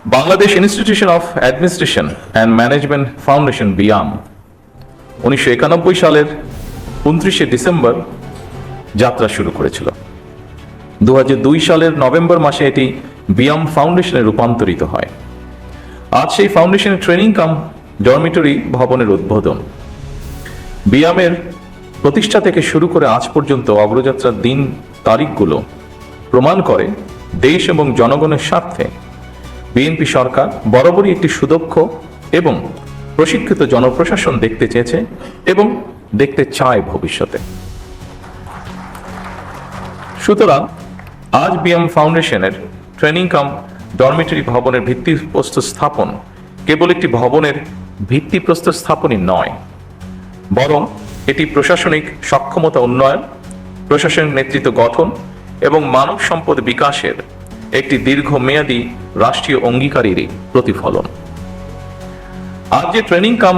Bangladesh institution of administration and management foundation BIAM 1991 সালের 29শে December যাত্রা শুরু করেছিল। 2002 সালের নভেম্বর মাসে এটি বিয়াম ফাউন্ডেশনে রূপান্তরিত হয়। আজ সেই ফাউন্ডেশনের ট্রেনিং কাম ডরমিটরি ভবনের উদ্বোধন। বিয়ামের প্রতিষ্ঠা থেকে শুরু করে আজ পর্যন্ত অগ্রযাত্রার দিন তারিখগুলো প্রমাণ করে দেশ এবং জনগণের স্বার্থে বিএনপি সরকার বরাবরই একটি সুদক্ষ এবং প্রশিক্ষিত জনপ্রশাসন দেখতে চেয়েছে এবং দেখতে চায় ভবিষ্যতে। সুতরাং আজ বিএম ফাউন্ডেশনের ট্রেনিং কাম ডরমিটরি ভবনের ভিত্তিপ্রস্তর স্থাপন কেবল একটি ভবনের ভিত্তিপ্রস্তর স্থাপনই নয়, বরং এটি প্রশাসনিক সক্ষমতা উন্নয়ন, প্রশাসনিক নেতৃত্ব গঠন এবং মানব সম্পদ বিকাশের একটি দীর্ঘমেয়াদী রাষ্ট্রীয় অঙ্গীকারেরই প্রতিফলন। আজ যে ট্রেনিং কাম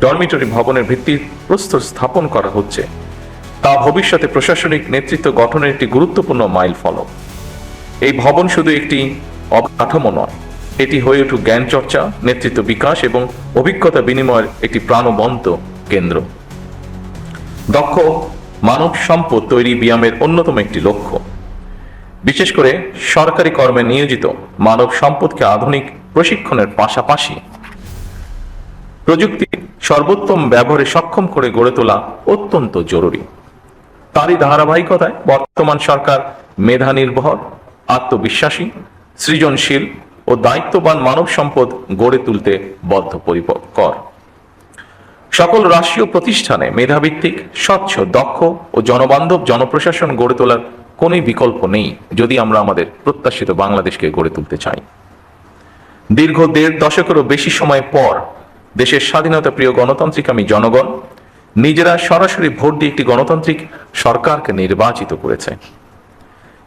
ডরমিটরি ভবনের ভিত্তিপ্রস্তর স্থাপন করা হচ্ছে তা ভবিষ্যতে প্রশাসনিক নেতৃত্ব গঠনের একটি গুরুত্বপূর্ণ মাইল ফলক। এই ভবন শুধু একটি অবকাঠামো নয়, এটি হয়ে উঠুক জ্ঞান চর্চা, নেতৃত্ব বিকাশ এবং অভিজ্ঞতা বিনিময়ের একটি প্রাণবন্ত কেন্দ্র। দক্ষ মানব সম্পদ তৈরি বিয়ামের অন্যতম একটি লক্ষ্য। বিশেষ করে সরকারি কর্মে নিয়োজিত মানব সম্পদকে আধুনিক প্রশিক্ষণের পাশাপাশি প্রযুক্তির সর্বোত্তম ব্যবহারে সক্ষম করে গড়ে তোলা অত্যন্ত জরুরি। তারই ধারাবাহিকতায় বর্তমান সরকার মেধা নির্ভর, আত্মবিশ্বাসী, সৃজনশীল ও দায়িত্ববান মানব সম্পদ গড়ে তুলতে বদ্ধপরিকর। সকল রাষ্ট্রীয় প্রতিষ্ঠানে মেধাভিত্তিক, স্বচ্ছ, দক্ষ ও জনবান্ধব জনপ্রশাসন গড়ে তোলার কোনো বিকল্প নেই যদি আমরা আমাদের প্রত্যাশিত বাংলাদেশকে গড়ে তুলতে চাই। দীর্ঘ 1.5 দশকেরও বেশি সময় পর দেশের স্বাধীনতা প্রিয় গণতান্ত্রিকামী জনগণ নিজেরা সরাসরি ভোট দিয়ে একটি গণতান্ত্রিক সরকারকে নির্বাচিত করেছে।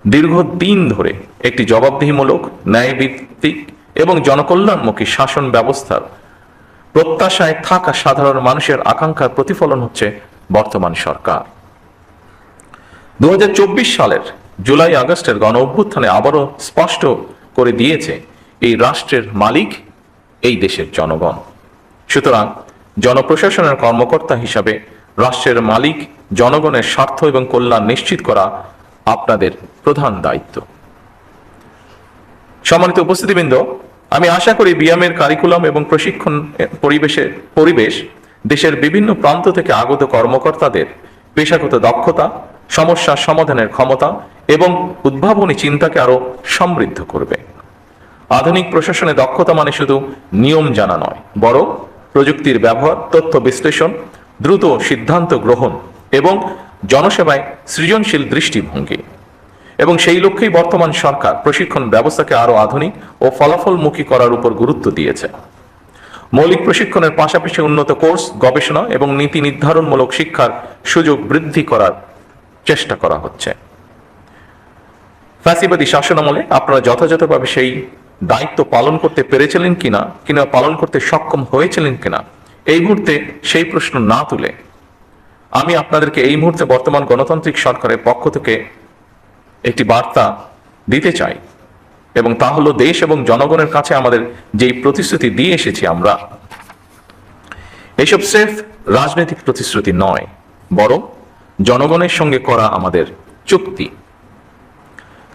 দীর্ঘদিন ধরে একটি জবাবদিহিমূলক, ন্যায়ভিত্তিক এবং জনকল্যাণমুখী শাসন ব্যবস্থার প্রত্যাশায় থাকা সাধারণ মানুষের আকাঙ্ক্ষার প্রতিফলন হচ্ছে বর্তমান সরকার। 2024 সালের জুলাই আগস্টের গণ অভ্যুত্থানে আবারও স্পষ্ট করে দিয়েছে এই রাষ্ট্রের মালিক এই দেশের জনগণ। সুতরাং জনপ্রশাসনের কর্মকর্তা হিসাবে রাষ্ট্রের মালিক জনগণের স্বার্থ এবং কল্যাণ নিশ্চিত করা আপনাদের প্রধান দায়িত্ব। সম্মানিত উপস্থিতিবৃন্দ, আমি আশা করি বিয়ামের কারিকুলাম এবং প্রশিক্ষণ পরিবেশ দেশের বিভিন্ন প্রান্ত থেকে আগত কর্মকর্তাদের পেশাগত দক্ষতা, সমস্যা সমাধানের ক্ষমতা এবং উদ্ভাবনী চিন্তাকে আরো সমৃদ্ধ করবে। আধুনিক প্রশাসনে দক্ষতা মানে শুধু নিয়ম জানা নয়, বরং প্রযুক্তির ব্যবহার, তথ্য বিশ্লেষণ, দ্রুত সিদ্ধান্ত গ্রহণ এবং জনসেবায় সৃজনশীল দৃষ্টিভঙ্গি। এবং সেই লক্ষ্যেই বর্তমান সরকার প্রশিক্ষণ ব্যবস্থাকে আরো আধুনিক ও ফলাফলমুখী করার উপর গুরুত্ব দিয়েছে। মৌলিক প্রশিক্ষণের পাশাপাশি উন্নত কোর্স, গবেষণা এবং নীতি নির্ধারণমূলক শিক্ষার সুযোগ বৃদ্ধি করার চেষ্টা করা হচ্ছে। ফ্যাসিবাদী শাসনামলে আপনারা যথাযথভাবে সেই দায়িত্ব পালন করতে পেরেছিলেন কিনা পালন করতে সক্ষম হয়েছিলেন কিনা, এই মুহূর্তে সেই প্রশ্ন না তুলে আমি আপনাদেরকে এই মুহূর্তে বর্তমান গণতান্ত্রিক সরকারের পক্ষ থেকে একটি বার্তা দিতে চাই, এবং তা হলো দেশ এবং জনগণের কাছে আমাদের যেই প্রতিশ্রুতি দিয়ে এসেছি আমরা, এসব স্রেফ রাজনৈতিক প্রতিশ্রুতি নয়, বরং জনগণের সঙ্গে করা আমাদের চুক্তি।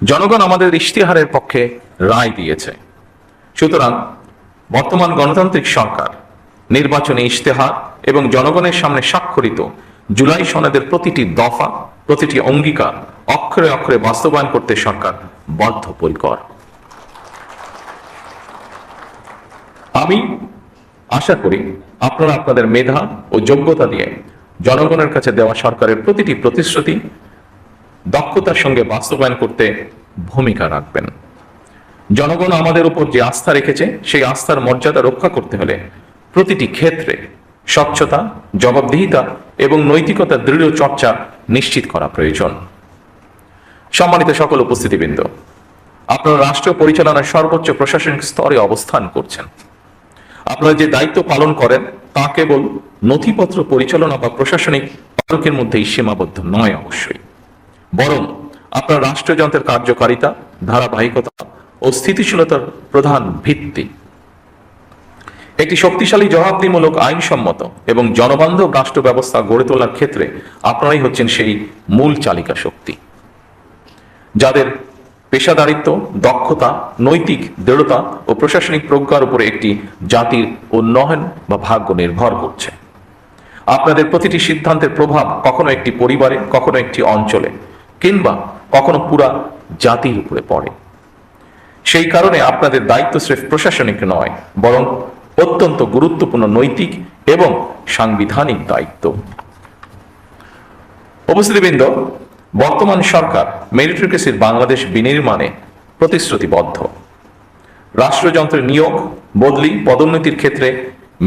জনগণ আমাদের ইশতেহারের পক্ষে রায় দিয়েছে। সুতরাং বর্তমান গণতান্ত্রিক সরকার নির্বাচনী ইশতেহার এবং জনগণের সামনে স্বাক্ষরিত জুলাই সনদের প্রতিটি দফা, প্রতিটি অঙ্গীকার অক্ষরে অক্ষরে বাস্তবায়ন করতে সরকার বদ্ধপরিকর। আমি আশা করি আপনারা আপনাদের মেধা ও যোগ্যতা দিয়ে জনগণের কাছে দেওয়া সরকারের প্রতিটি প্রতিশ্রুতি দক্ষতার সঙ্গে বাস্তবায়ন করতে ভূমিকা রাখবেন। জনগণ আমাদের উপর যে আস্থা রেখেছে সেই আস্থার মর্যাদা রক্ষা করতে হলে প্রতিটি ক্ষেত্রে স্বচ্ছতা, জবাবদিহিতা এবং নৈতিকতার দৃঢ় চর্চা নিশ্চিত করা প্রয়োজন। সম্মানিত সকল উপস্থিতিবৃন্দ, আপনারা রাষ্ট্র পরিচালনার সর্বোচ্চ প্রশাসনিক স্তরে অবস্থান করছেন। আপনারা যে দায়িত্ব পালন করেন তা কেবল নথিপত্র পরিচালনা বা প্রশাসনিক তর্কের মধ্যেই সীমাবদ্ধ নয় অবশ্যই, বরং আপনার রাষ্ট্রযন্ত্রের কার্যকারিতা, ধারাবাহিকতা ও স্থিতিশীলতার প্রধান ভিত্তি। একটি শক্তিশালী, জবাবদিহিমূলক, আইনসম্মত এবং জনবান্ধব রাষ্ট্র ব্যবস্থা গড়ে তোলার ক্ষেত্রে আপনারাই হচ্ছেন সেই মূল চালিকা শক্তি, যাদের পেশাদারিত্ব, দক্ষতা, নৈতিক দৃঢ়তা ও প্রশাসনিক প্রজ্ঞার উপরে একটি জাতির উন্নয়ন বা ভাগ্য নির্ভর করছে। আপনাদের প্রতিটি সিদ্ধান্তের প্রভাব কখনো একটি পরিবারে, কখনো একটি অঞ্চলে, কিংবা কখনো পুরা জাতির উপরে পড়ে। সেই কারণে আপনাদের দায়িত্ব স্রেফ প্রশাসনিক নয়, বরং অত্যন্ত গুরুত্বপূর্ণ নৈতিক এবং সাংবিধানিক দায়িত্ব। উপস্থিতিবৃন্দ, বর্তমান সরকার মেরিটোক্রেসির বাংলাদেশ বিনির্মাণে প্রতিশ্রুতিবদ্ধ। রাষ্ট্রযন্ত্রের নিয়োগ, বদলি, পদোন্নতির ক্ষেত্রে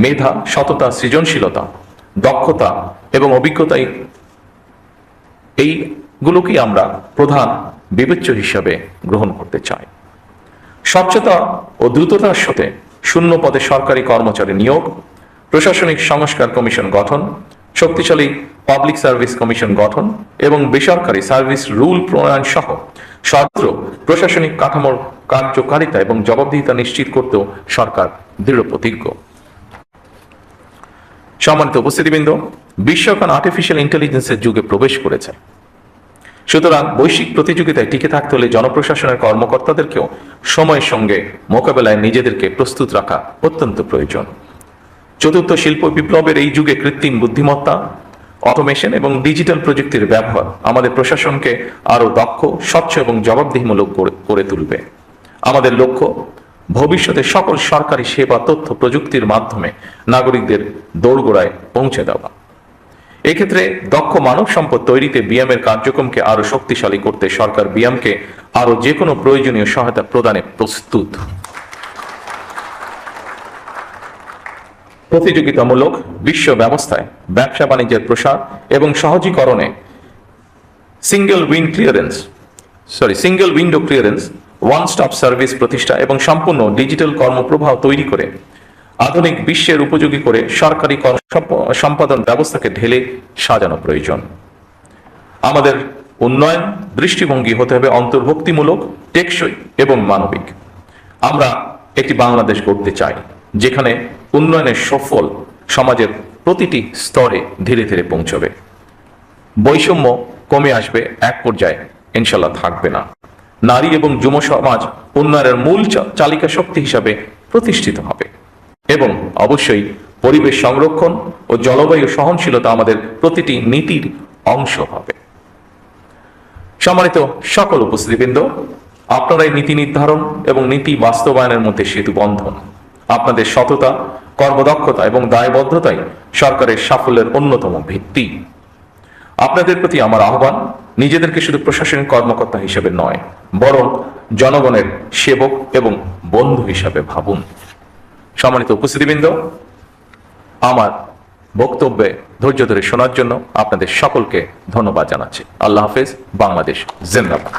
মেধা, সততা, সৃজনশীলতা, দক্ষতা এবং অভিজ্ঞতাই এইগুলোকেই আমরা প্রধান বিবেচ্য হিসাবে গ্রহণ করতে চাই। স্বচ্ছতা ও দ্রুততার সাথে শূন্য পদে সরকারি কর্মচারী নিয়োগ, প্রশাসনিক সংস্কার কমিশন গঠন, শক্তিশালী পাবলিক সার্ভিস কমিশন গঠন এবং বেসরকারি সার্ভিস রুল প্রণয়ন সহ সর্বত্র প্রশাসনিক কাঠামোর কার্যকারিতা এবং জবাবদিহিতা নিশ্চিত করতেও সরকার দৃঢ় প্রতিজ্ঞ। সম্মানিত উপস্থিতিবৃন্দ, বিশ্ব এখন আর্টিফিশিয়াল ইন্টেলিজেন্সের যুগে প্রবেশ করেছে। সুতরাং বৈশ্বিক প্রতিযোগিতায় টিকে থাকতে হলে জনপ্রশাসনের কর্মকর্তাদেরকেও সময়ের সঙ্গে মোকাবেলায় নিজেদেরকে প্রস্তুত রাখা অত্যন্ত প্রয়োজন। চতুর্থ শিল্প বিপ্লবের এই যুগে কৃত্রিম বুদ্ধিমত্তা, অটোমেশন এবং ডিজিটাল প্রযুক্তির ব্যবহার আমাদের প্রশাসনকে আরো দক্ষ, স্বচ্ছ এবং জবাবদিহিমূলক করে তুলবে। আমাদের লক্ষ্য ভবিষ্যতে সকল সরকারি সেবা তথ্য প্রযুক্তির মাধ্যমে নাগরিকদের দোরগোড়ায় পৌঁছে দেওয়া। এক্ষেত্রে দক্ষ মানব সম্পদ তৈরিতে বিএমের কার্যক্রমকে আরো শক্তিশালী করতে সরকার বিএমকে আরো যে কোনো প্রয়োজনীয় সহায়তা প্রদানে প্রস্তুত। প্রতিযোগিতামূলক বিশ্ব ব্যবস্থায় ব্যবসা বাণিজ্যের প্রসার এবং সহজীকরণে single window clearance, one stop service প্রতিষ্ঠা এবং সম্পূর্ণ ডিজিটাল কর্মপ্রবাহ তৈরি করে আধুনিক বিশ্বের উপযোগী করে সরকারি কর্ম সম্পাদন ব্যবস্থাকে ঢেলে সাজানো প্রয়োজন। আমাদের উন্নয়ন দৃষ্টিভঙ্গি হতে হবে অন্তর্ভুক্তিমূলক, টেকসই এবং মানবিক। আমরা একটি বাংলাদেশ গড়তে চাই যেখানে উন্নয়নের সফল সমাজের প্রতিটি স্তরে ধীরে ধীরে পৌঁছবে। বৈষম্য কমে আসবে, এক পর্যায়ে ইনশাল্লাহ থাকবে না। নারী এবং যুব সমাজ উন্নয়নের মূল চালিকা শক্তি হিসাবে প্রতিষ্ঠিত হবে এবং অবশ্যই পরিবেশ সংরক্ষণ ও জলবায়ু সহনশীলতা আমাদের প্রতিটি নীতির অংশ হবে। সম্মানিত সকল উপস্থিতিবৃন্দ, আপনারাই নীতি নির্ধারণ এবং নীতি বাস্তবায়নের মধ্যে সেতু বন্ধন। আপনাদের সততা, কর্মদক্ষতা এবং দায়বদ্ধতাই সরকারের সাফল্যের অন্যতম ভিত্তি। আপনাদের প্রতি আমার আহ্বান, নিজেদেরকে শুধু প্রশাসনিক কর্মকর্তা হিসেবে নয়, বরং জনগণের সেবক এবং বন্ধু হিসাবে ভাবুন। সম্মানিত উপস্থিতিবৃন্দ, আমার বক্তব্যে ধৈর্য ধরে শোনার জন্য আপনাদের সকলকে ধন্যবাদ জানাচ্ছি। আল্লাহ হাফেজ। বাংলাদেশ জিন্দাবাদ।